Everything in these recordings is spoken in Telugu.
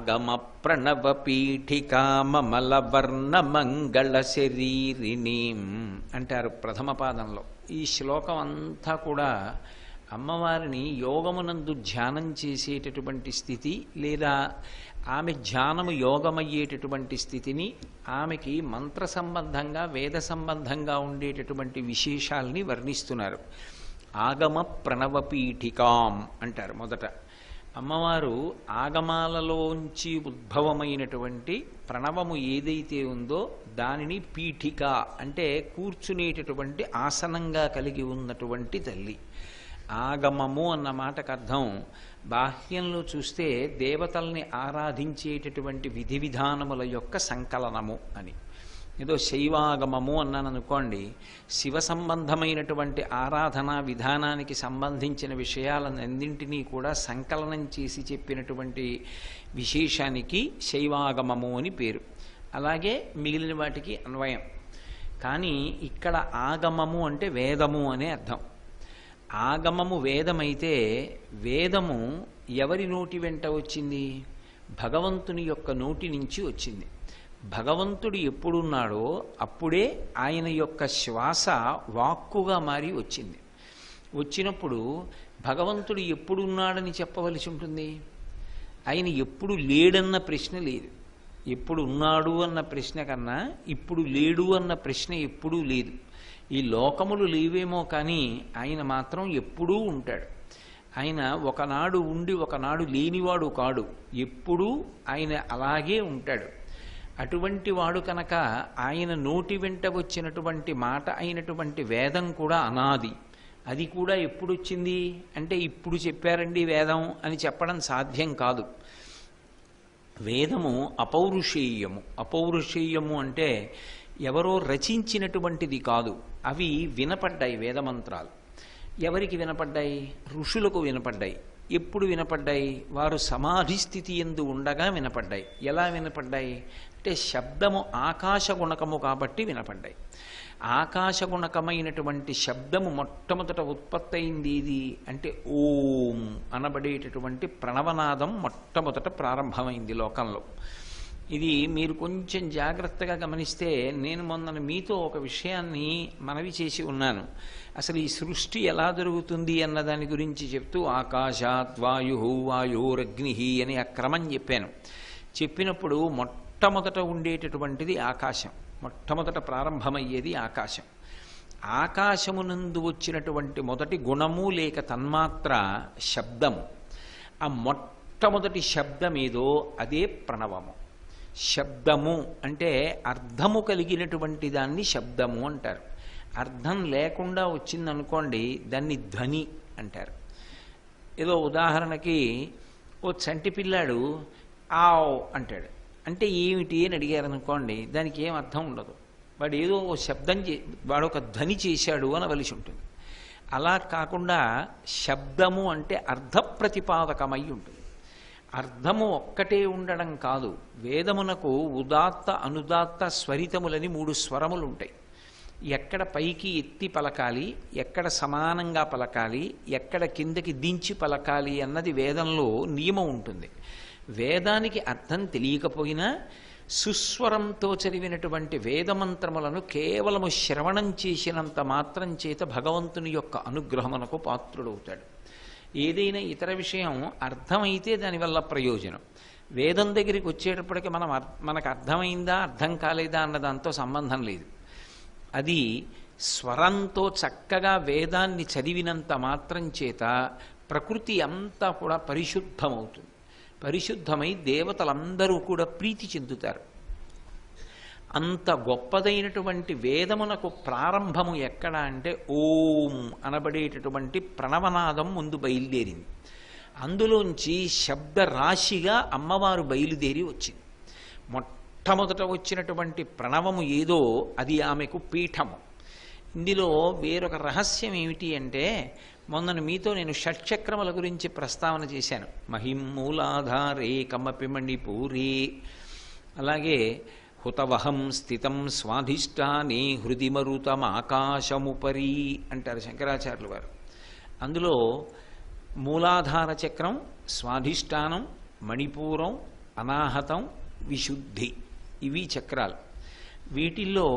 ఆగమ ప్రణవ పీఠికామల వర్ణ మంగళ శరీరిణీం అంటారు ప్రథమ పాదంలో. ఈ శ్లోకం అంతా కూడా అమ్మవారిని యోగమునందు ధ్యానం చేసేటటువంటి స్థితి, లేదా ఆమె ధ్యానము యోగమయ్యేటటువంటి స్థితిని, ఆమెకి మంత్ర సంబంధంగా వేద సంబంధంగా ఉండేటటువంటి విశేషాలని వర్ణిస్తున్నారు. ఆగమ ప్రణవ పీఠికాం అంటారు. మొదట అమ్మవారు ఆగమాలలోంచి ఉద్భవమైనటువంటి ప్రణవము ఏదైతే ఉందో దానిని పీఠిక అంటే కూర్చునేటటువంటి ఆసనంగా కలిగి ఉన్నటువంటి తల్లి. ఆగమము అన్న మాటకు అర్థం బాహ్యంలో చూస్తే దేవతల్ని ఆరాధించేటటువంటి విధి విధానముల యొక్క సంకలనము అని. ఏదో శైవాగమము అన్నాను అనుకోండి, శివ సంబంధమైనటువంటి ఆరాధనా విధానానికి సంబంధించిన విషయాలన్నింటినీ కూడా సంకలనం చేసి చెప్పినటువంటి విశేషానికి శైవాగమము అని పేరు. అలాగే మిగిలిన వాటికి అన్వయం. కానీ ఇక్కడ ఆగమము అంటే వేదము అనే అర్థం. ఆగమము వేదమైతే వేదము ఎవరి నోటి వెంట వచ్చింది? భగవంతుని యొక్క నోటి నుంచి వచ్చింది. భగవంతుడు ఎప్పుడున్నాడో అప్పుడే ఆయన యొక్క శ్వాస వాక్కుగా మారి వచ్చింది. వచ్చినప్పుడు భగవంతుడు ఎప్పుడున్నాడని చెప్పవలసి ఉంటుంది. ఆయన ఎప్పుడు లేడన్న ప్రశ్న లేదు. ఎప్పుడు ఉన్నాడు అన్న ప్రశ్న కన్నా ఇప్పుడు లేడు అన్న ప్రశ్న ఎప్పుడూ లేదు. ఈ లోకములు లేవేమో కానీ ఆయన మాత్రం ఎప్పుడూ ఉంటాడు. ఆయన ఒకనాడు ఉండి ఒకనాడు లేనివాడు కాడు. ఎప్పుడూ ఆయన అలాగే ఉంటాడు. అటువంటి వాడు కనుక ఆయన నోటి వెంట వచ్చినటువంటి మాట అయినటువంటి వేదం కూడా అనాది. అది కూడా ఎప్పుడు వచ్చింది అంటే ఇప్పుడు చెప్పారండి వేదం అని చెప్పడం సాధ్యం కాదు. వేదము అపౌరుషేయము. అపౌరుషేయము అంటే ఎవరో రచించినటువంటిది కాదు. అవి వినపడ్డాయి వేదమంత్రాలు. ఎవరికి వినపడ్డాయి? ఋషులకు వినపడ్డాయి. ఎప్పుడు వినపడ్డాయి? వారు సమాధి స్థితి యందు ఉండగా వినపడ్డాయి. ఎలా వినపడ్డాయి అంటే శబ్దము ఆకాశగుణకము కాబట్టి వినపడ్డాయి. ఆకాశగుణకమైనటువంటి శబ్దము మొట్టమొదట ఉత్పత్తి అయింది ఏది అంటే ఓం అనబడేటటువంటి ప్రణవనాదం మొట్టమొదట ప్రారంభమైంది లోకంలో. ఇది మీరు కొంచెం జాగ్రత్తగా గమనిస్తే, నేను మొన్న మీతో ఒక విషయాన్ని మనవి చేసి ఉన్నాను. అసలు ఈ సృష్టి ఎలా జరుగుతుంది అన్న దాని గురించి చెప్తూ ఆకాశాత్ వాయు వాయోరగ్ని అని ఆ క్రమం చెప్పాను. చెప్పినప్పుడు మొట్టమొదట ఉండేటటువంటిది ఆకాశం. మొట్టమొదట ప్రారంభమయ్యేది ఆకాశం. ఆకాశమునందు వచ్చినటువంటి మొదటి గుణము లేక తన్మాత్ర శబ్దము. ఆ మొట్టమొదటి శబ్దమేదో అదే ప్రణవము. శబ్దము అంటే అర్థము కలిగినటువంటి దాన్ని శబ్దము అంటారు. అర్థం లేకుండా వచ్చిందనుకోండి దాన్ని ధ్వని అంటారు. ఏదో ఉదాహరణకి ఓ చంటి పిల్లాడు ఆవ్ అంటాడు. అంటే ఏమిటి అని అడిగారు అనుకోండి, దానికి ఏం అర్థం ఉండదు. వాడు ఏదో ఓ శబ్దం వాడు ఒక ధ్వని చేశాడు అనవలసి ఉంటుంది. అలా కాకుండా శబ్దము అంటే అర్థ ప్రతిపాదకమై ఉంటుంది. అర్థము ఒక్కటే ఉండడం కాదు. వేదమునకు ఉదాత్త అనుదాత్త స్వరితములని 3 స్వరములు ఉంటాయి. ఎక్కడ పైకి ఎత్తి పలకాలి, ఎక్కడ సమానంగా పలకాలి, ఎక్కడ కిందకి దించి పలకాలి అన్నది వేదంలో నియమం ఉంటుంది. వేదానికి అర్థం తెలియకపోయినా సుస్వరంతో చదివినటువంటి వేదమంత్రములను కేవలము శ్రవణం చేసినంత మాత్రం చేత భగవంతుని యొక్క అనుగ్రహమునకు పాత్రుడవుతాడు. ఏదైనా ఇతర విషయం అర్థమైతే దానివల్ల ప్రయోజనం. వేదం దగ్గరికి వచ్చేటప్పటికి మనకు అర్థమైందా అర్థం కాలేదా అన్న దాంతో సంబంధం లేదు. అది స్వరంతో చక్కగా వేదాన్ని చదివినంత మాత్రం చేత ప్రకృతి అంతా కూడా పరిశుద్ధమవుతుంది. పరిశుద్ధమై దేవతలందరూ కూడా ప్రీతి చెందుతారు. అంత గొప్పదైనటువంటి వేదమునకు ప్రారంభము ఎక్కడ అంటే ఓం అనబడేటటువంటి ప్రణవనాదం ముందు బయలుదేరింది. అందులోంచి శబ్ద రాశిగా అమ్మవారు బయలుదేరి వచ్చింది. మొట్టమొదట వచ్చినటువంటి ప్రణవము ఏదో అది ఆమెకు పీఠము. ఇందులో వేరొక రహస్యం ఏమిటి అంటే, మొన్న మీతో నేను షట్చక్రముల గురించి ప్రస్తావన చేశాను. మహిమూలాధారే కమపి మణిపూరే, అలాగే హుతవహం స్థితం స్వాధిష్టానే హృది మరుతం ఆకాశముపరి అంటారు శంకరాచార్యులు వారు. అందులో మూలాధార చక్రం, స్వాధిష్టానం, మణిపూరం, అనాహతం, విశుద్ధి, ఇవి చక్రాలు. వీటిల్లో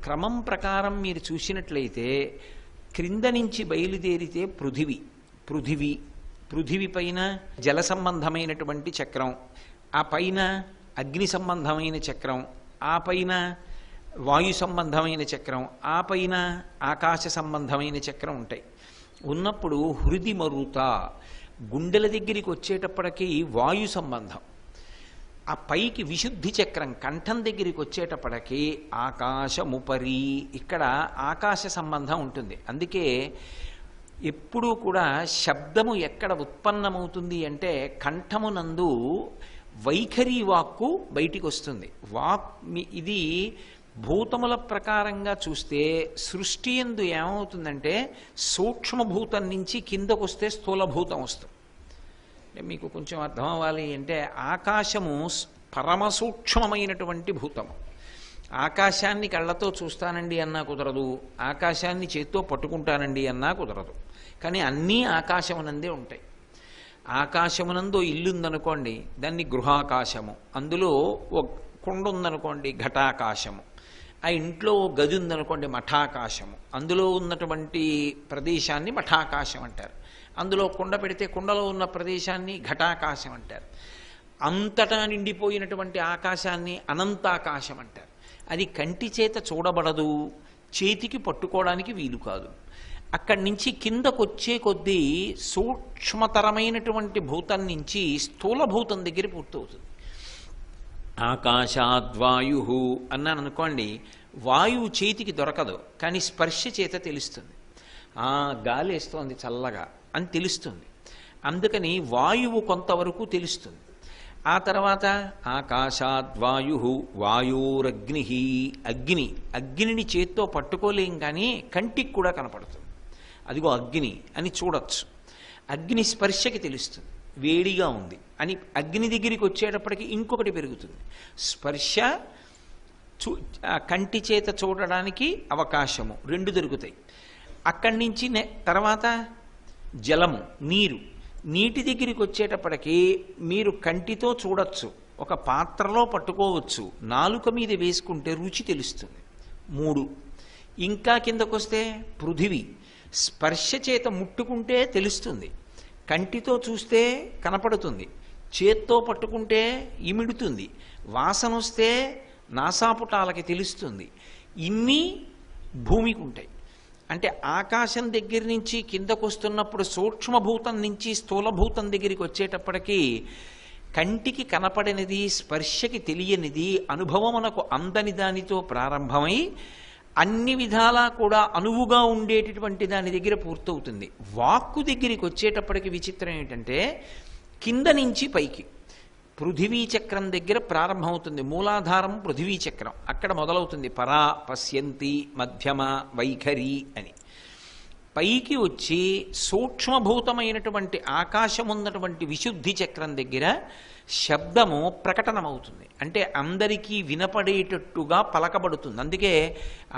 క్రమం ప్రకారం మీరు చూసినట్లయితే క్రింద నుంచి బయలుదేరితే పృథివీ పైన జల సంబంధమైనటువంటి చక్రం, ఆ పైన అగ్ని సంబంధమైన చక్రం, ఆ పైన వాయు సంబంధమైన చక్రం, ఆ పైన ఆకాశ సంబంధమైన చక్రం ఉంటాయి. ఉన్నప్పుడు హృది మరుత గుండెల దగ్గరికి వచ్చేటప్పటికి వాయు సంబంధం, ఆ పైకి విశుద్ధి చక్రం కంఠం దగ్గరికి వచ్చేటప్పటికి ఆకాశముపరి, ఇక్కడ ఆకాశ సంబంధం ఉంటుంది. అందుకే ఎప్పుడూ కూడా శబ్దము ఎక్కడ ఉత్పన్నమవుతుంది అంటే కంఠమునందు వైఖరి వాక్కు బయటికి వస్తుంది. ఇది భూతముల ప్రకారంగా చూస్తే సృష్టి యందు ఏమవుతుందంటే సూక్ష్మభూతం నుంచి కిందకు వస్తే స్థూలభూతం వస్తుంది. మీకు కొంచెం అర్థం అవ్వాలి అంటే ఆకాశము పరమ సూక్ష్మమైనటువంటి భూతము. ఆకాశాన్ని కళ్ళతో చూస్తానండి అన్నా కుదరదు, ఆకాశాన్ని చేత్తో పట్టుకుంటానండి అన్నా కుదరదు. కానీ అన్నీ ఆకాశమునందే ఉంటాయి. ఆకాశమునందు ఇల్లు ఉందనుకోండి, దాన్ని గృహాకాశము, అందులో ఓ కొండ ఉందనుకోండి ఘటాకాశము, ఆ ఇంట్లో గది ఉందనుకోండి మఠాకాశము, అందులో ఉన్నటువంటి ప్రదేశాన్ని మఠాకాశం అంటారు. అందులో కుండ పెడితే కుండలో ఉన్న ప్రదేశాన్ని ఘటాకాశం అంటారు. అంతటా నిండిపోయినటువంటి ఆకాశాన్ని అనంతాకాశం అంటారు. అది కంటి చేత చూడబడదు, చేతికి పట్టుకోవడానికి వీలు కాదు. అక్కడి నుంచి కిందకొచ్చే కొద్దీ సూక్ష్మతరమైనటువంటి భూతం నుంచి స్థూలభూతం దగ్గర పూర్తవుతుంది. ఆకాశాద్వాయు అన్నాను అనుకోండి, వాయువు చేతికి దొరకదు, కానీ స్పర్శ చేత తెలుస్తుంది. గాలి వేస్తోంది చల్లగా అని తెలుస్తుంది. అందుకని వాయువు కొంతవరకు తెలుస్తుంది. ఆ తర్వాత ఆకాశాద్వాయు వాయురగ్ని, అగ్నిని చేత్తో పట్టుకోలేం కానీ కంటికి కూడా కనపడుతుంది. అదిగో అగ్ని అని చూడొచ్చు. అగ్ని స్పర్శకి తెలుస్తుంది, వేడిగా ఉంది అని. అగ్ని దగ్గరికి వచ్చేటప్పటికి ఇంకొకటి పెరుగుతుంది, స్పర్శ కంటి చేత చూడడానికి అవకాశము, రెండు దొరుకుతాయి. అక్కడి నుంచి తర్వాత జలము, నీటి దగ్గరికి వచ్చేటప్పటికి మీరు కంటితో చూడొచ్చు, ఒక పాత్రలో పట్టుకోవచ్చు, నాలుక మీద వేసుకుంటే రుచి తెలుస్తుంది. 3 ఇంకా కిందకొస్తే పృథివీ, స్పర్శ చేత ముట్టుకుంటే తెలుస్తుంది, కంటితో చూస్తే కనపడుతుంది, చేత్తో పట్టుకుంటే ఇమిడుతుంది, వాసన వస్తే నాసాపుటాలకి తెలుస్తుంది. ఇన్ని భూమికి ఉంటాయి. అంటే ఆకాశం దగ్గర నుంచి కిందకు వస్తున్నప్పుడు సూక్ష్మభూతం నుంచి స్థూలభూతం దగ్గరికి వచ్చేటప్పటికీ కంటికి కనపడనిది, స్పర్శకి తెలియనిది, అనుభవమునకు అందని దానితో ప్రారంభమై అన్ని విధాలా కూడా అనువుగా ఉండేటటువంటి దాని దగ్గర పూర్తవుతుంది. వాక్కు దగ్గరికి వచ్చేటప్పటికి విచిత్రం ఏంటంటే కింద నుంచి పైకి పృథివీ చక్రం దగ్గర ప్రారంభమవుతుంది. మూలాధారం పృథివీ చక్రం, అక్కడ మొదలవుతుంది పరా, పశ్యంతి, మధ్యమ, వైఖరి అని. పైకి వచ్చి సూక్ష్మభూతమైనటువంటి ఆకాశమున్నటువంటి విశుద్ధి చక్రం దగ్గర శబ్దము ప్రకటనమవుతుంది. అంటే అందరికీ వినపడేటట్టుగా పలకబడుతుంది. అందుకే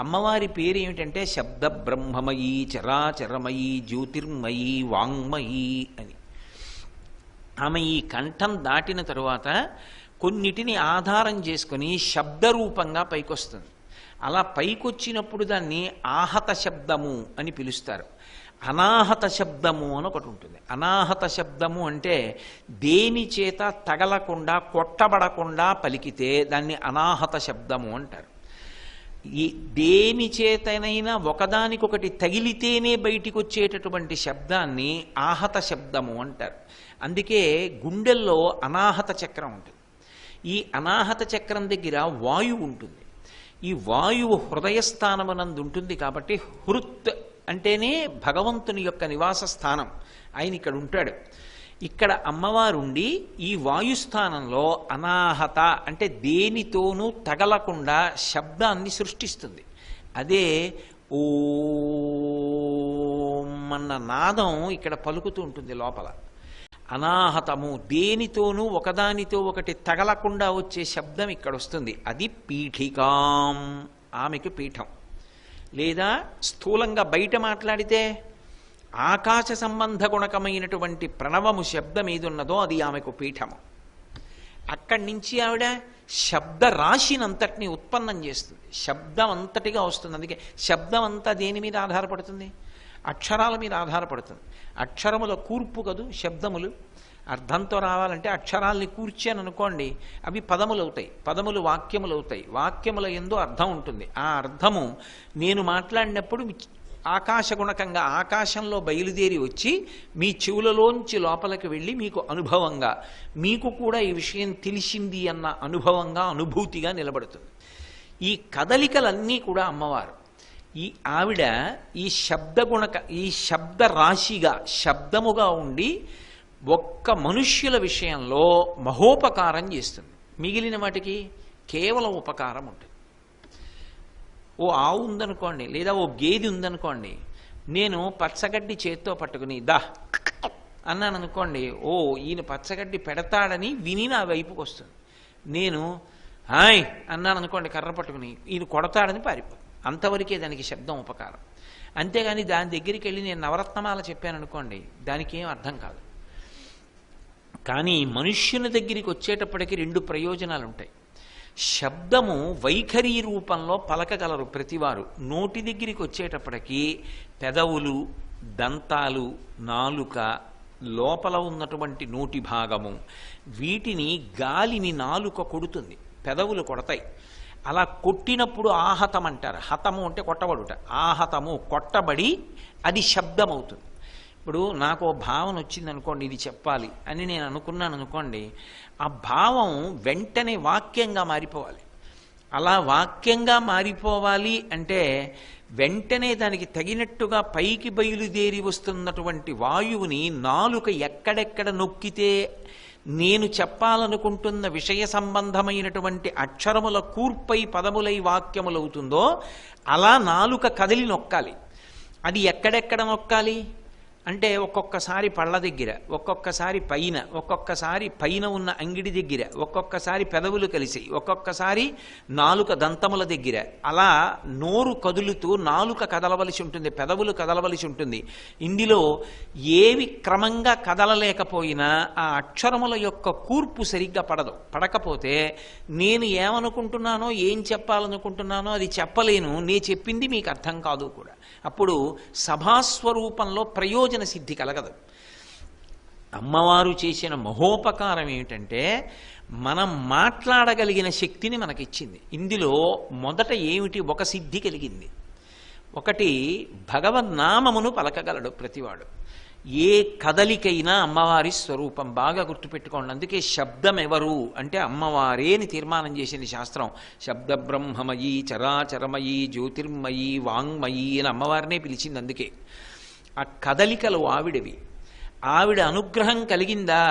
అమ్మవారి పేరు ఏమిటంటే శబ్ద బ్రహ్మమయీ, చరాచరమయీ, జ్యోతిర్మయీ, వాంగ్మయీ అని. ఆమె ఈ కంఠం దాటిన తరువాత కొన్నిటిని ఆధారం చేసుకుని శబ్దరూపంగా పైకొస్తుంది. అలా పైకొచ్చినప్పుడు దాన్ని ఆహత శబ్దము అని పిలుస్తారు. అనాహత శబ్దము అని ఒకటి ఉంటుంది. అనాహత శబ్దము అంటే దేని చేత తగలకుండా, కొట్టబడకుండా పలికితే దాన్ని అనాహత శబ్దము అంటారు. ఈ దేని చేతనైనా ఒకదానికొకటి తగిలితేనే బయటికి వచ్చేటటువంటి శబ్దాన్ని ఆహత శబ్దము అంటారు. అందుకే గుండెల్లో అనాహత చక్రం ఉంటుంది. ఈ అనాహత చక్రం దగ్గర వాయువు ఉంటుంది. ఈ వాయువు హృదయస్థానమునందు ఉంటుంది. కాబట్టి హృత్ అంటేనే భగవంతుని యొక్క నివాస స్థానం. ఆయన ఇక్కడ ఉంటాడు. ఇక్కడ అమ్మవారుండి ఈ వాయుస్థానంలో అనాహత అంటే దేనితోనూ తగలకుండా శబ్దాన్ని సృష్టిస్తుంది. అదే ఓం అన్న నాదం ఇక్కడ పలుకుతూ ఉంటుంది లోపల. అనాహతము, దేనితోనూ ఒకదానితో ఒకటి తగలకుండా వచ్చే శబ్దం ఇక్కడ వస్తుంది. అది పీఠికాం, ఆమెకు పీఠం. లేదా స్థూలంగా బయట మాట్లాడితే ఆకాశ సంబంధ గుణకమైనటువంటి ప్రణవము శబ్దం ఏదున్నదో అది ఆమెకు పీఠము. అక్కడి నుంచి ఆవిడ శబ్ద రాశినంతటిని ఉత్పన్నం చేస్తుంది. శబ్దం అంతటిగా వస్తుంది. అందుకే శబ్దం అంతా దేని మీద ఆధారపడుతుంది? అక్షరాల మీద ఆధారపడుతుంది. అక్షరముల కూర్పు కదూ శబ్దములు. అర్థంతో రావాలంటే అక్షరాల్ని కూర్చాను అనుకోండి, అవి పదములు అవుతాయి, పదములు వాక్యములు అవుతాయి, వాక్యముల యందు అర్థం ఉంటుంది. ఆ అర్థము నేను మాట్లాడినప్పుడు ఆకాశగుణకంగా ఆకాశంలో బయలుదేరి వచ్చి మీ చెవులలోంచి లోపలికి వెళ్ళి మీకు అనుభవంగా, మీకు కూడా ఈ విషయం తెలిసింది అన్న అనుభవంగా, అనుభూతిగా నిలబడుతుంది. ఈ కదలికలన్నీ కూడా అమ్మవారు. ఈ ఆవిడ ఈ ఈ శబ్ద రాశిగా, శబ్దముగా ఉండి ఒక్క మనుష్యుల విషయంలో మహోపకారం చేస్తుంది. మిగిలిన వాటికి కేవలం ఉపకారం ఉంటుంది. ఓ ఆవు ఉందనుకోండి, లేదా ఓ గేది ఉందనుకోండి, నేను పచ్చగడ్డి చేత్తో పట్టుకుని దా అన్నాను అనుకోండి, ఓ ఈయన పచ్చగడ్డి పెడతాడని విని నా వైపుకి వస్తుంది. నేను హాయ్ అన్నాను అనుకోండి కర్ర పట్టుకుని, ఈయన కొడతాడని పారిపోతుంది. అంతవరకే దానికి శబ్దం ఉపకారం. అంతేగాని దాని దగ్గరికి వెళ్ళి నేను నవరత్నమాల చెప్పాను అనుకోండి, దానికి ఏం అర్థం కాదు. కానీ మనుష్యుని దగ్గరికి వచ్చేటప్పటికి రెండు ప్రయోజనాలు ఉంటాయి. శబ్దము వైఖరి రూపంలో పలకగలరు ప్రతివారు. నోటి దగ్గరికి వచ్చేటప్పటికి పెదవులు, దంతాలు, నాలుక, లోపల ఉన్నటువంటి నోటి భాగము, వీటిని గాలిని నాలుక కొడుతుంది, పెదవులు కొడతాయి. అలా కొట్టినప్పుడు ఆహతం అంటారు. హతము అంటే కొట్టబడుట. ఆహతము కొట్టబడి అది శబ్దం అవుతుంది. ఇప్పుడు నాకు భావన వచ్చింది అనుకోండి, ఇది చెప్పాలి అని నేను అనుకున్నాను అనుకోండి, ఆ భావం వెంటనే వాక్యంగా మారిపోవాలి. అలా వాక్యంగా మారిపోవాలి అంటే వెంటనే దానికి తగినట్టుగా పైకి బయలుదేరి వస్తున్నటువంటి వాయువుని నాలుక ఎక్కడెక్కడ నొక్కితే నేను చెప్పాలనుకుంటున్న విషయ సంబంధమైనటువంటి అక్షరముల కూర్పై పదములై వాక్యములవుతుందో అలా నాలుక కదిలి నొక్కాలి. అది ఎక్కడెక్కడ నొక్కాలి అంటే ఒక్కొక్కసారి పళ్ళ దగ్గర, ఒక్కొక్కసారి పైన, ఒక్కొక్కసారి పైన ఉన్న అంగిడి దగ్గర, ఒక్కొక్కసారి పెదవులు కలిసి, ఒక్కొక్కసారి నాలుక దంతముల దగ్గర. అలా నోరు కదులుతూ నాలుక కదలవలసి ఉంటుంది, పెదవులు కదలవలసి ఉంటుంది. ఇందులో ఏవి క్రమంగా కదలలేకపోయినా ఆ అక్షరముల యొక్క కూర్పు సరిగ్గా పడదు. పడకపోతే నేను ఏమనుకుంటున్నానో, ఏం చెప్పాలనుకుంటున్నానో అది చెప్పలేను, నేను చెప్పింది మీకు అర్థం కాదు కూడా. అప్పుడు సభాస్వరూపంలో ప్రయోజన సిద్ధి కలగదు. అమ్మవారు చేసిన మహోపకారం ఏమిటంటే మనం మాట్లాడగలిగిన శక్తిని మనకిచ్చింది. ఇందులో మొదట ఏమిటి? ఒక సిద్ధి కలిగింది. ఒకటి, భగవన్నామమును పలకగలడు ప్రతివాడు. ఏ కదలికైనా అమ్మవారి స్వరూపం. బాగా గుర్తుపెట్టుకోండి. అందుకే శబ్దం ఎవరు అంటే అమ్మవారే అని తీర్మానం చేసింది శాస్త్రం. శబ్ద బ్రహ్మమయీ చరాచరమయీ జ్యోతిర్మయీ వాంగ్మయీ అని అమ్మవారినే పిలిచింది. అందుకే ఆ కదలికలు ఆవిడవి. ఆవిడ అనుగ్రహం కలిగిందా,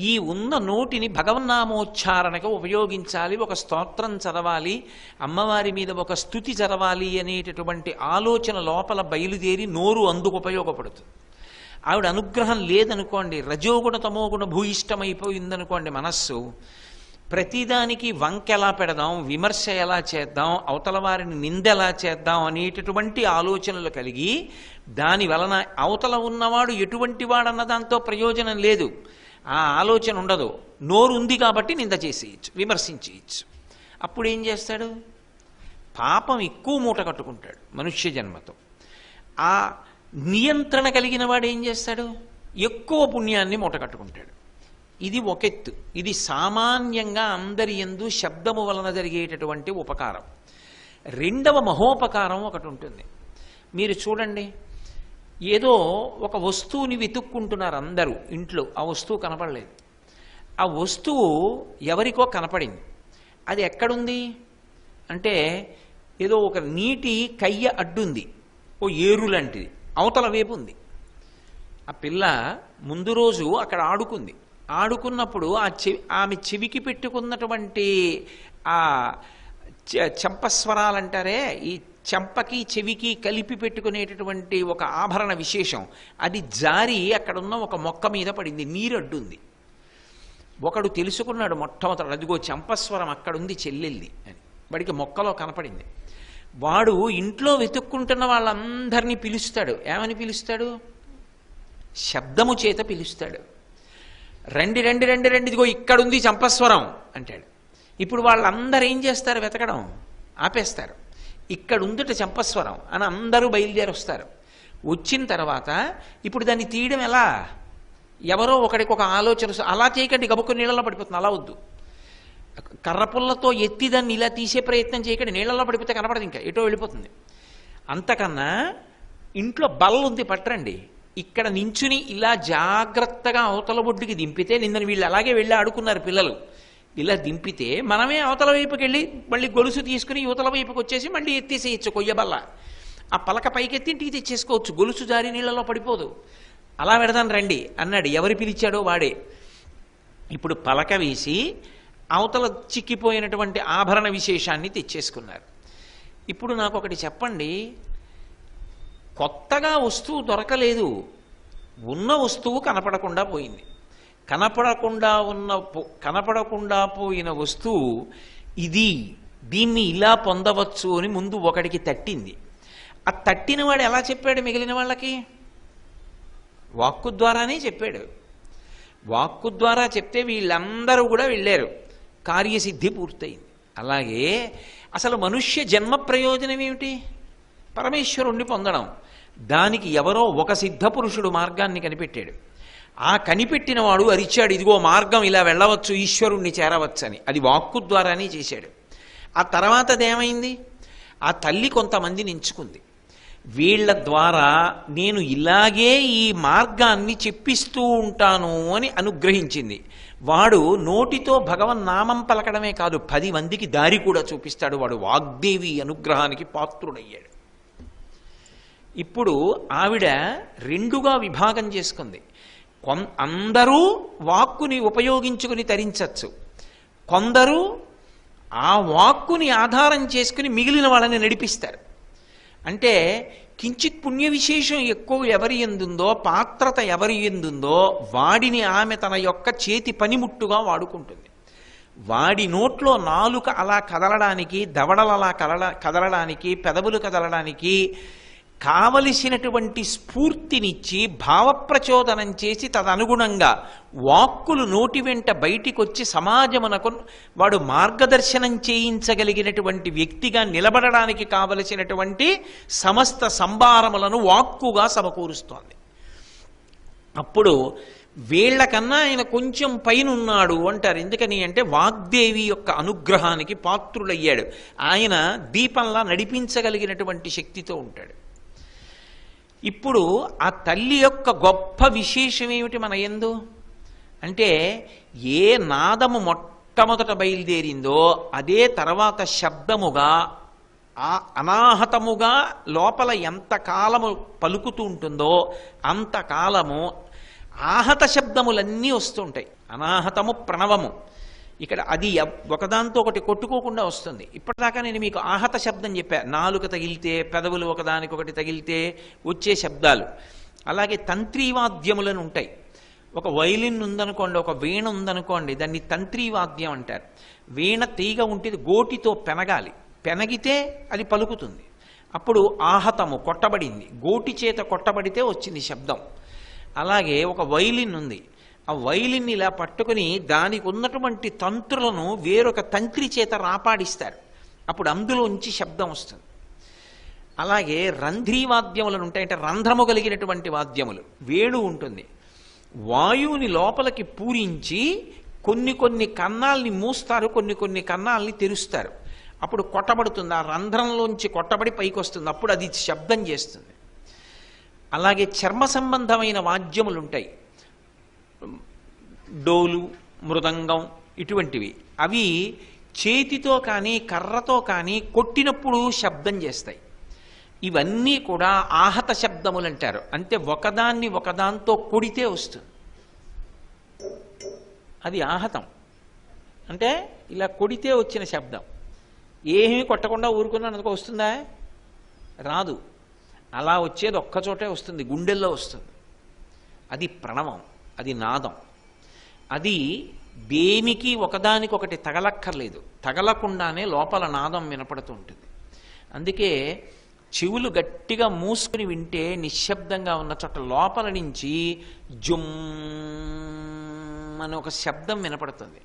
ఈ ఉన్న నోటిని భగవన్నామోచ్చారణకు ఉపయోగించాలి, ఒక స్తోత్రం చదవాలి, అమ్మవారి మీద ఒక స్తుతి చదవాలి అనేటటువంటి ఆలోచన లోపల బయలుదేరి నోరు అందుకు ఉపయోగపడుతుంది. ఆవిడ అనుగ్రహం లేదనుకోండి, రజోగుణ తమోగుణ భూయిష్టమైపోయిందనుకోండి మనస్సు, ప్రతిదానికి వంక ఎలా పెడదాం, విమర్శ ఎలా చేద్దాం, అవతల వారిని నింద ఎలా చేద్దాం అనేటటువంటి ఆలోచనలు కలిగి దాని వలన అవతల ఉన్నవాడు ఎటువంటి వాడన్న దాంతో ప్రయోజనం లేదు, ఆ ఆలోచన ఉండదు. నోరు ఉంది కాబట్టి నింద చేసేయచ్చు, విమర్శించేయచ్చు. అప్పుడు ఏం చేస్తాడు? పాపం ఎక్కువ మూట కట్టుకుంటాడు మనుష్య జన్మతో. ఆ నియంత్రణ కలిగిన వాడు ఏం చేస్తాడు? ఎక్కువ పుణ్యాన్ని మూట కట్టుకుంటాడు. ఇది ఒకెత్తు. ఇది సామాన్యంగా అందరి యందు శబ్దము వలన జరిగేటటువంటి ఉపకారం. రెండవ మహోపకారం ఒకటి ఉంటుంది. మీరు చూడండి, ఏదో ఒక వస్తువుని వెతుక్కుంటున్నారు అందరూ ఇంట్లో, ఆ వస్తువు కనపడలేదు. ఆ వస్తువు ఎవరికో కనపడింది. అది ఎక్కడుంది అంటే ఏదో ఒక నీటి కయ్య అడ్డుంది, ఓ ఏరు లాంటిది అవతల వైపు ఉంది. ఆ పిల్ల ముందు రోజు అక్కడ ఆడుకుంది. ఆడుకున్నప్పుడు ఆమె చెవికి పెట్టుకున్నటువంటి ఆ చంపస్వరాలంటారే, ఈ చెంపకి చెవికి కలిపి పెట్టుకునేటటువంటి ఒక ఆభరణ విశేషం, అది జారి అక్కడున్న ఒక మొక్క మీద పడింది, నీరు అడ్డుంది. ఒకడు తెలుసుకున్నాడు మొట్టమొదటి, అదిగో చంపస్వరం అక్కడుంది చెల్లెల్ది అని. వాడికి మొక్కలో కనపడింది. వాడు ఇంట్లో వెతుక్కుంటున్న వాళ్ళందరినీ పిలుస్తాడు. ఏమని పిలుస్తాడు? శబ్దము చేత పిలుస్తాడు. రండి రండి రండి రండి, ఇదిగో ఇక్కడుంది చంపస్వరం అంటాడు. ఇప్పుడు వాళ్ళందరూ ఏం చేస్తారు? వెతకడం ఆపేస్తారు. ఇక్కడ ఉందిట చంపస్వరం అని అందరూ బయలుదేరి వస్తారు. వచ్చిన తర్వాత ఇప్పుడు దాన్ని తీయడం ఎలా? ఎవరో ఒకడికి ఒక ఆలోచన, అలా చేయకండి గబుక్కు నీళ్ళలో పడిపోతుంది, అలా వద్దు. కర్రపుల్లతో ఎత్తి దాన్ని ఇలా తీసే ప్రయత్నం చేయకండి, నీళ్ళలో పడిపోతే కనపడదు, ఇంకా ఎటో వెళ్ళిపోతుంది. అంతకన్నా ఇంట్లో బల్ల ఉంది పట్టరండి, ఇక్కడ నించుని ఇలా జాగ్రత్తగా అవతల బొడ్డుకి దింపితే, నిన్న వీళ్ళు అలాగే వెళ్ళి ఆడుకున్నారు పిల్లలు, ఇలా దింపితే మనమే అవతల వైపుకి వెళ్ళి మళ్ళీ గొలుసు తీసుకుని యువతల వైపుకి వచ్చేసి మళ్ళీ ఎత్తేసేయచ్చు కొయ్యబల్ల. ఆ పలక పైకెత్తి ఇంటికి తెచ్చేసుకోవచ్చు, గొలుసు జారి నీళ్ళలో పడిపోదు. అలా పెడదాను రండి అన్నాడు. ఎవరు పిలిచాడో వాడే. ఇప్పుడు పలక వేసి అవతల చిక్కిపోయినటువంటి ఆభరణ విశేషాన్ని తెచ్చేసుకున్నారు. ఇప్పుడు నాకు ఒకటి చెప్పండి, కొత్తగా వస్తువు దొరకలేదు, ఉన్న వస్తువు కనపడకుండా పోయింది. కనపడకుండా పోయిన వస్తువు ఇది, దీన్ని ఇలా పొందవచ్చు అని ముందు ఒకడికి తట్టింది. ఆ తట్టిన వాడు ఎలా చెప్పాడు మిగిలిన వాళ్ళకి? వాక్కు ద్వారానే చెప్పాడు. వాక్కు ద్వారా చెప్తే వీళ్ళందరూ కూడా వెళ్ళారు, కార్యసిద్ధి పూర్తయింది. అలాగే అసలు మనుష్య జన్మ ప్రయోజనం ఏమిటి? పరమేశ్వరుణ్ణి పొందడం. దానికి ఎవరో ఒక సిద్ధ పురుషుడు మార్గాన్ని కనిపెట్టాడు. ఆ కనిపెట్టిన వాడు అరిచాడు, ఇదిగో మార్గం, ఇలా వెళ్ళవచ్చు, ఈశ్వరుణ్ణి చేరవచ్చని. అది వాక్కు ద్వారానే చేశాడు. ఆ తర్వాత అదేమైంది? ఆ తల్లి కొంతమందిని ఎంచుకుంది, వీళ్ళ ద్వారా నేను ఇలాగే ఈ మార్గాన్ని చెప్పిస్తూ ఉంటాను అని అనుగ్రహించింది. వాడు నోటితో భగవన్నామం పలకడమే కాదు, 10 మందికి దారి కూడా చూపిస్తాడు. వాడు వాగ్దేవి అనుగ్రహానికి పాత్రుడయ్యాడు. ఇప్పుడు ఆవిడ రెండుగా విభాగం చేసుకుంది. అందరూ వాక్కుని ఉపయోగించుకుని తరించచ్చు, కొందరు ఆ వాక్కుని ఆధారం చేసుకుని మిగిలిన వాళ్ళని నడిపిస్తారు. అంటే కించిత్ పుణ్య విశేషం ఎక్కువ ఎవరి ఎందుందో, పాత్రత ఎవరి ఎందుందో వాడిని ఆమె తన యొక్క చేతి పనిముట్టుగా వాడుకుంటుంది. వాడి నోట్లో నాలుక అలా కదలడానికి, దవడలు అలా కదలడానికి, పెదవులు కదలడానికి కావలసినటువంటి స్ఫూర్తినిచ్చి భావప్రచోదనం చేసి తదనుగుణంగా వాక్కులు నోటి వెంట బయటికొచ్చి సమాజమునకు వాడు మార్గదర్శనం చేయించగలిగినటువంటి వ్యక్తిగా నిలబడడానికి కావలసినటువంటి సమస్త సంభారములను వాక్కుగా సమకూరుస్తోంది. అప్పుడు వీళ్లకన్నా ఆయన కొంచెం పైనున్నాడు అంటారు. ఎందుకని అంటే వాగ్దేవి యొక్క అనుగ్రహానికి పాత్రుడయ్యాడు. ఆయన దీపంలా నడిపించగలిగినటువంటి శక్తితో ఉంటాడు. ఇప్పుడు ఆ తల్లి యొక్క గొప్ప విశేషం ఏమిటి మన యందు అంటే, ఏ నాదము మొట్టమొదట బయలుదేరిందో అదే తర్వాత శబ్దముగా అనాహతముగా లోపల ఎంత కాలము పలుకుతూ ఉంటుందో అంతకాలము ఆహత శబ్దములన్నీ వస్తుంటాయి. అనాహతము ప్రణవము. ఇక్కడ అది ఒకదాంతో ఒకటి కొట్టుకోకుండా వస్తుంది. ఇప్పటిదాకా నేను మీకు ఆహత శబ్దం చెప్పా, నాలుక తగిలితే, పెదవులు ఒకదానికొకటి తగిలితే వచ్చే శబ్దాలు. అలాగే తంత్రీవాద్యములను ఉంటాయి. ఒక వైలిన్ ఉందనుకోండి, ఒక వీణ ఉందనుకోండి, దాన్ని తంత్రీవాద్యం అంటారు. వీణ తీగ ఉంటుంది, గోటితో పెనగాలి, పెనగితే అది పలుకుతుంది. అప్పుడు ఆహతము, కొట్టబడింది, గోటి చేత కొట్టబడితే వచ్చింది శబ్దం. అలాగే ఒక వైలిన్ ఉంది, ఆ వైలిన్ ఇలా పట్టుకుని దానికి ఉన్నటువంటి తంత్రులను వేరొక తంత్రి చేత రాపాడిస్తారు, అప్పుడు అందులోంచి శబ్దం వస్తుంది. అలాగే రంధ్రీవాద్యములను ఉంటాయి, అంటే రంధ్రము కలిగినటువంటి వాద్యములు. వేణు ఉంటుంది, వాయువుని లోపలికి పూరించి కొన్ని కన్నాల్ని మూస్తారు, కొన్ని కన్నాల్ని తెరుస్తారు, అప్పుడు కొట్టబడుతుంది. ఆ రంధ్రంలోంచి కొట్టబడి పైకి వస్తుంది, అప్పుడు అది శబ్దం చేస్తుంది. అలాగే చర్మ సంబంధమైన వాద్యములు ఉంటాయి, డోలు, మృదంగం, ఇటువంటివి. అవి చేతితో కానీ కర్రతో కానీ కొట్టినప్పుడు శబ్దం చేస్తాయి. ఇవన్నీ కూడా ఆహత శబ్దములు అంటారు. అంటే ఒకదాన్ని ఒకదాంతో కొడితే వస్తుంది, అది ఆహతం. అంటే ఇలా కొడితే వచ్చిన శబ్దం. ఏమీ కొట్టకుండా ఊరుకున్నందుకు వస్తుందా? రాదు. అలా వచ్చేది ఒక్కచోటే వస్తుంది, గుండెల్లో వస్తుంది. అది ప్రణవం, అది నాదం. అది దేనికి ఒకదానికొకటి తగలక్కర్లేదు, తగలకుండానే లోపల నాదం వినపడుతూ ఉంటుంది. అందుకే చెవులు గట్టిగా మూసుకుని వింటే నిశ్శబ్దంగా ఉన్న చోట లోపల నుంచి జుమ్ అని ఒక శబ్దం వినపడుతుంది.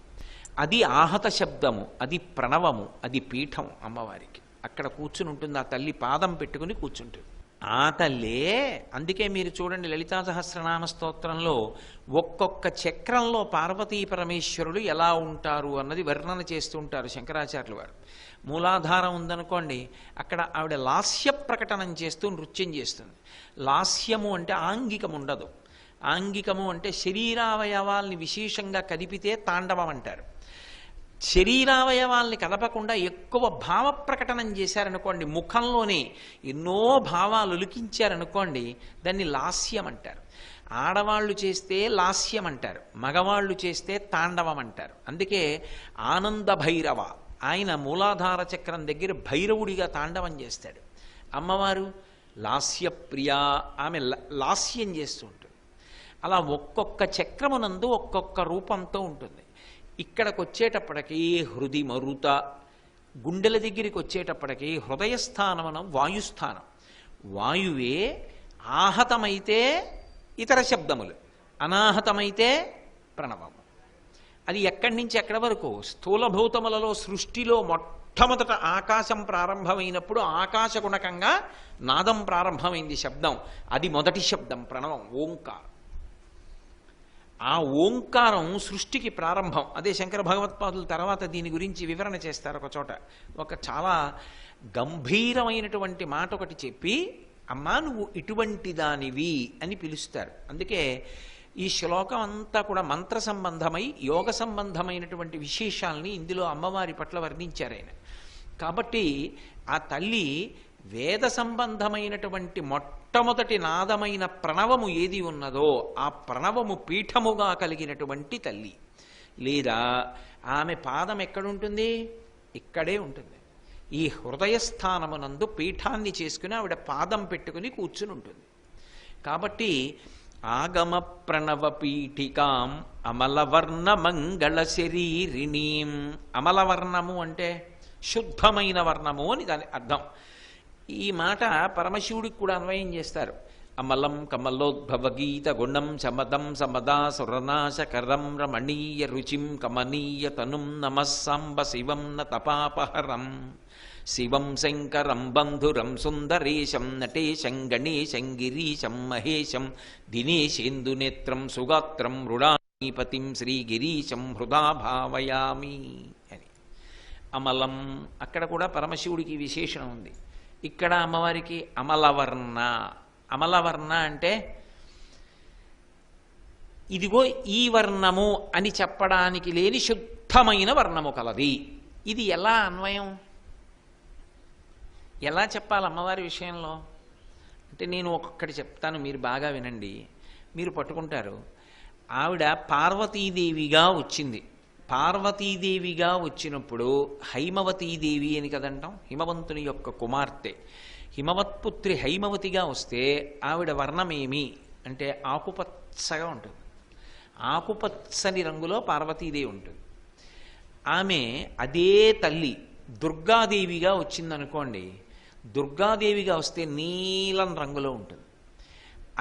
అది ఆహత శబ్దము, అది ప్రణవము, అది పీఠం అమ్మవారికి. అక్కడ కూర్చుని ఉంటుంది ఆ తల్లి, పాదం పెట్టుకుని కూర్చుంటుంది ఆ తల్లే. అందుకే మీరు చూడండి లలితా సహస్రనామ స్తోత్రంలో ఒక్కొక్క చక్రంలో పార్వతీ పరమేశ్వరుడు ఎలా ఉంటారు అన్నది వర్ణన చేస్తూ ఉంటారు శంకరాచార్యులు వారు. మూలాధారం ఉందనుకోండి, అక్కడ ఆవిడ లాస్య ప్రకటనం చేస్తూ నృత్యం చేస్తుంది. లాస్యము అంటే ఆంగికం ఉండదు. ఆంగికము అంటే శరీరావయవాల్ని విశేషంగా కదిపితే తాండవం అంటారు. శరీరావయవాల్ని కదపకుండా ఎక్కువ భావ ప్రకటనం చేశారనుకోండి, ముఖంలోనే ఎన్నో భావాలు ఉలికించారనుకోండి, దాన్ని లాస్యం అంటారు. ఆడవాళ్ళు చేస్తే లాస్యం అంటారు, మగవాళ్ళు చేస్తే తాండవం అంటారు. అందుకే ఆనంద భైరవ ఆయన మూలాధార చక్రం దగ్గర భైరవుడిగా తాండవం చేస్తాడు. అమ్మవారు లాస్యప్రియ, ఆమె లాస్యం చేస్తూ ఉంటుంది. అలా ఒక్కొక్క చక్రమునందు ఒక్కొక్క రూపంతో ఉంటుంది. ఇక్కడికి వచ్చేటప్పటికీ హృది మరుత, గుండెల దగ్గరికి వచ్చేటప్పటికీ హృదయస్థానమున వాయుస్థానం. వాయువే ఆహతమైతే ఇతర శబ్దములు, అనాహతమైతే ప్రణవము. అది ఎక్కడి నుంచి ఎక్కడి వరకు? స్థూలభూతములలో సృష్టిలో మొట్టమొదట ఆకాశం ప్రారంభమైనప్పుడు ఆకాశగుణకంగా నాదం ప్రారంభమైంది, శబ్దం. అది మొదటి శబ్దం ప్రణవం, ఓంకారం. ఆ ఓంకారం సృష్టికి ప్రారంభం. అదే శంకర భగవత్పాదులు తర్వాత దీని గురించి వివరణ చేస్తారు ఒక చోట. ఒక చాలా గంభీరమైనటువంటి మాట ఒకటి చెప్పి, అమ్మా నువ్వు ఇటువంటి దానివి అని పిలుస్తారు. అందుకే ఈ శ్లోకం అంతా కూడా మంత్ర సంబంధమై యోగ సంబంధమైనటువంటి విశేషాలని ఇందులో అమ్మవారి పట్ల వర్ణించారు ఆయన. కాబట్టి ఆ తల్లి వేద సంబంధమైనటువంటి మొట్టమొదటి నాదమైన ప్రణవము ఏది ఉన్నదో ఆ ప్రణవము పీఠముగా కలిగినటువంటి తల్లి. లేదా ఆమె పాదం ఎక్కడుంటుంది? ఇక్కడే ఉంటుంది. ఈ హృదయస్థానమునందు పీఠాన్ని చేసుకుని ఆవిడ పాదం పెట్టుకుని కూర్చుని ఉంటుంది. కాబట్టి ఆగమ ప్రణవ పీఠికాం అమలవర్ణ మంగళ శరీరిణీం. అమలవర్ణము అంటే శుద్ధమైన వర్ణము అని దాని అర్థం. ఈ మాట పరమశివుడికి కూడా అన్వయం చేస్తారు. అమలం కమలోద్భవ గీత గుణం సమదం సమదా సురనాశకరం రమణీయ రుచిం కమనీయ తనుం నమస్సాంబ శివం న తపాపహరం శివం శంకరం బంధురం సుందరేశం నటేశం గణేశం గిరీశం మహేశం దినేశేందునేత్రం సుగాత్రం మృడానీపతిం శ్రీగిరీశం హృదా భావయామి అని. అమలం అక్కడ కూడా పరమశివుడికి విశేషణం ఉంది. ఇక్కడ అమ్మవారికి అమలవర్ణ. అమలవర్ణ అంటే ఇదిగో ఈ వర్ణము అని చెప్పడానికి లేని శుద్ధమైన వర్ణము కలది. ఇది ఎలా అన్వయం, ఎలా చెప్పాలి అమ్మవారి విషయంలో అంటే నేను ఒక్కొక్కటి చెప్తాను, మీరు బాగా వినండి. మీరు పట్టుకుంటారు. ఆవిడ పార్వతీదేవిగా వచ్చింది. పార్వతీదేవిగా వచ్చినప్పుడు హైమవతీదేవి అని కదంటాం, హిమవంతుని యొక్క కుమార్తె. హిమవత్పుత్రి హైమవతిగా వస్తే ఆవిడ వర్ణమేమి అంటే ఆకుపచ్చగా ఉంటుంది. ఆకుపచ్చని రంగులో పార్వతీదేవి ఉంటుంది. ఆమె అదే తల్లి దుర్గాదేవిగా వచ్చిందనుకోండి, దుర్గాదేవిగా వస్తే నీలం రంగులో ఉంటుంది.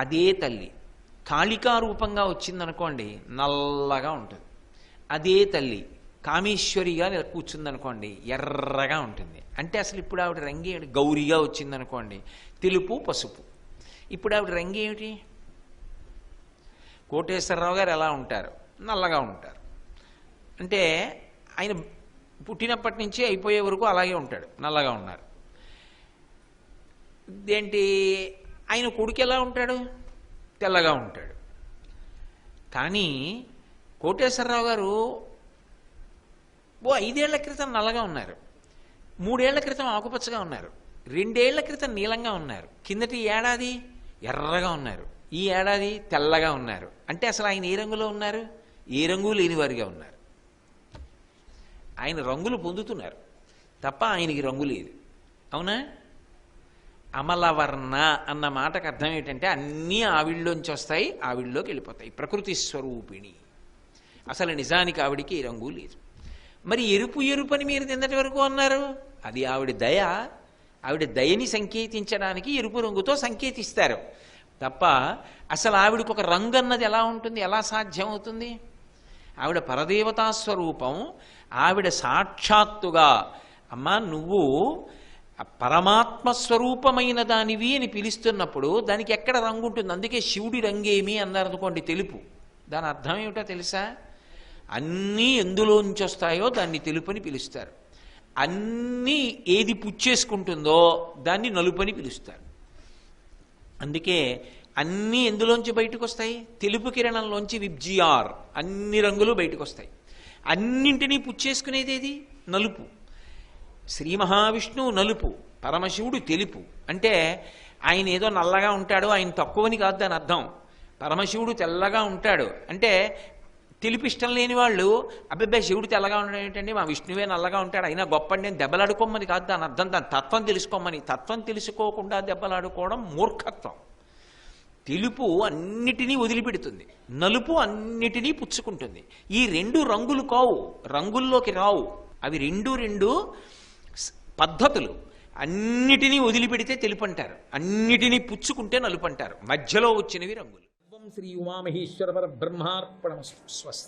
అదే తల్లి కాళికా రూపంగా వచ్చిందనుకోండి, నల్లగా ఉంటుంది. అదే తల్లి కామేశ్వరిగా కూర్చుందనుకోండి, ఎర్రగా ఉంటుంది. అంటే అసలు ఇప్పుడు ఆవిడ రంగేమిటి? గౌరిగా వచ్చిందనుకోండి, తెలుపు పసుపు. ఇప్పుడు ఆవిడ రంగేమిటి? కోటేశ్వరరావు గారు ఎలా ఉంటారు? నల్లగా ఉంటారు. అంటే ఆయన పుట్టినప్పటి నుంచి అయిపోయే వరకు అలాగే ఉంటాడు, నల్లగా ఉన్నారు. ఏంటి ఆయన కొడుకు ఎలా ఉంటాడు? తెల్లగా ఉంటాడు. కానీ కోటేశ్వరరావు గారు 5 ఏళ్ల క్రితం నల్లగా ఉన్నారు, 3 ఏళ్ల క్రితం ఆకుపచ్చగా ఉన్నారు, 2 ఏళ్ల క్రితం నీలంగా ఉన్నారు, కిందటి ఏడాది ఎర్రగా ఉన్నారు, ఈ ఏడాది తెల్లగా ఉన్నారు. అంటే అసలు ఆయన ఏ రంగులో ఉన్నారు? ఏ రంగు లేని వారిగా ఉన్నారు. ఆయన రంగులు పొందుతున్నారు తప్ప ఆయనకి రంగు లేదు. అవునా? అమలవర్ణ అన్న మాటకు అర్థం ఏంటంటే అన్నీ ఆవిళ్ళలోంచి వస్తాయి, ఆవిళ్ళలోకి వెళ్ళిపోతాయి. ప్రకృతి స్వరూపిణి. అసలు నిజానికి ఆవిడికి ఏ రంగు లేదు. మరి ఎరుపు ఎరుపని మీరు నిన్నటి వరకు అన్నారు, అది ఆవిడ దయ. ఆవిడ దయని సంకేతించడానికి ఎరుపు రంగుతో సంకేతిస్తారు తప్ప అసలు ఆవిడకు ఒక రంగు అన్నది ఎలా ఉంటుంది, ఎలా సాధ్యం అవుతుంది? ఆవిడ పరదేవతా స్వరూపం. ఆవిడ సాక్షాత్తుగా అమ్మా నువ్వు పరమాత్మ స్వరూపమైన దానివి అని పిలుస్తున్నప్పుడు దానికి ఎక్కడ రంగు ఉంటుంది? అందుకే శివుడి రంగేమి అన్నారు అనుకోండి, తెలుపు. దాని అర్థం ఏమిటో తెలుసా? అన్నీ ఎందులోంచి వస్తాయో దాన్ని తెలుపు అని పిలుస్తారు. అన్నీ ఏది పుచ్చేసుకుంటుందో దాన్ని నలుపు అని పిలుస్తారు. అందుకే అన్నీ ఎందులోంచి బయటకు వస్తాయి? తెలుపు కిరణంలోంచి విబ్జిఆర్ అన్ని రంగులు బయటకు వస్తాయి. అన్నింటినీ పుచ్చేసుకునేది నలుపు. శ్రీ మహావిష్ణువు నలుపు, పరమశివుడు తెలుపు. అంటే ఆయన ఏదో నల్లగా ఉంటాడు, ఆయన తక్కువని కాదు దాని అర్థం. పరమశివుడు తెల్లగా ఉంటాడు అంటే తెలుపు ఇష్టం లేని వాళ్ళు అబ్బాయి శివుడు తెల్లగా ఉండడం ఏంటండి, మా విష్ణువే నల్లగా ఉంటాడు అయినా గొప్పండి నేను దెబ్బలాడుకోమని కాదు దాని అర్థం. దాని తత్వం తెలుసుకోమని. తత్వం తెలుసుకోకుండా దెబ్బలాడుకోవడం మూర్ఖత్వం. తెలుపు అన్నిటినీ వదిలిపెడుతుంది, నలుపు అన్నిటినీ పుచ్చుకుంటుంది. ఈ రెండు రంగులు కావు, రంగుల్లోకి రావు. అవి రెండు పద్ధతులు. అన్నిటినీ వదిలిపెడితే తెలుపు అంటారు, అన్నిటినీ పుచ్చుకుంటే నలుపు అంటారు. మధ్యలో వచ్చినవి రంగులు. శ్రీ ఉమామహేశ్వర పరబ్రహ్మార్పణమస్తు. స్వస్తి.